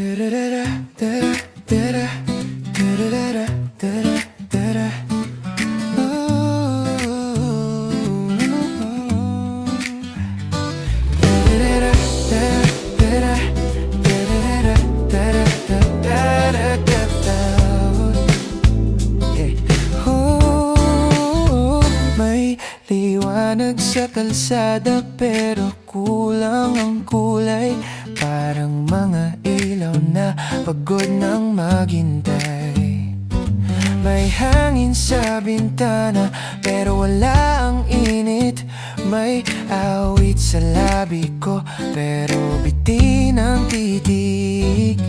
May liwanag sa kalsada pero kulang ang kulay. Parang mga ilaw na pagod nang maghintay. May hangin sa bintana pero wala ang init. May awit sa labi ko pero bitin ang titig.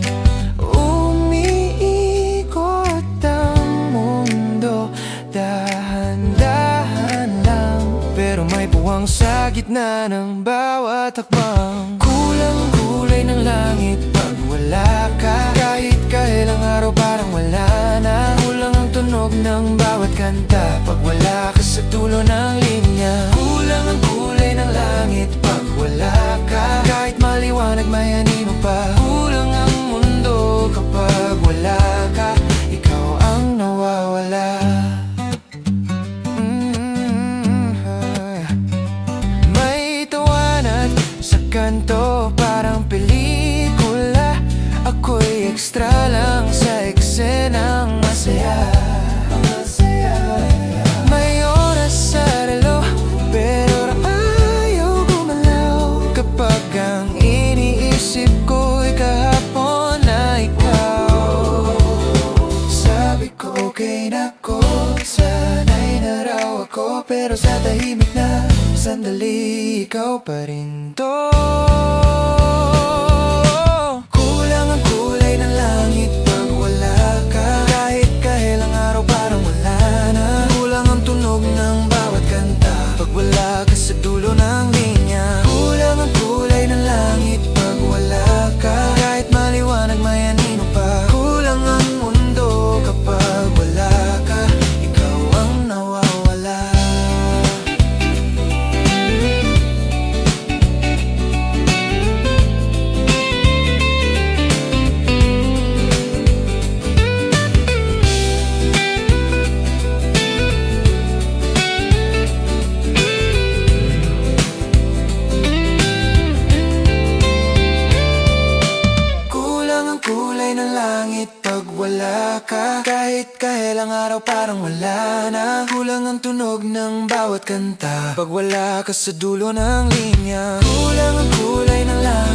Umiikot ang mundo, dahan-dahan lang, pero may puwang sa gitna ng bawat hakbang. Kulang ang kulay ng langit pag wala ka. Kahit kailang araw parang wala na. Kulang ang tunog ng bawat kanta pag wala ka sa dulo ng linya. Kulang ang kulay ng langit pag wala ka. Kahit maliwanag may anino pa. Kulang ang mundo kapag wala ka. Ikaw ang nawawala. May tawanan sa kanto parang pelikula. Ako'y extra lang sa eksenang masaya. May oras sa relo pero ayaw gumalaw kapag ang iniisip ko'y kahapon na ikaw. Sabi ko okay na ko, sana'y na raw ako, pero sa tahimik na sandali ikaw pa rin to. Kulang ang kulay ng langit pag wala ka. Kahit kailang araw parang wala na. Kulang ang tunog ng bawat kanta pag wala ka sa dulo ng linya. Kulang ang kulay ng langit pag wala ka. Kahit maliwanag may anino pa. Kulang ang mundo kapag wala ka. Ikaw ang nawawala. Kulay ng langit pag wala ka. Kahit kailang araw parang wala na. Kulang ang tunog ng bawat kanta pag wala ka sa dulo ng linya. Kulang ang kulay ng langit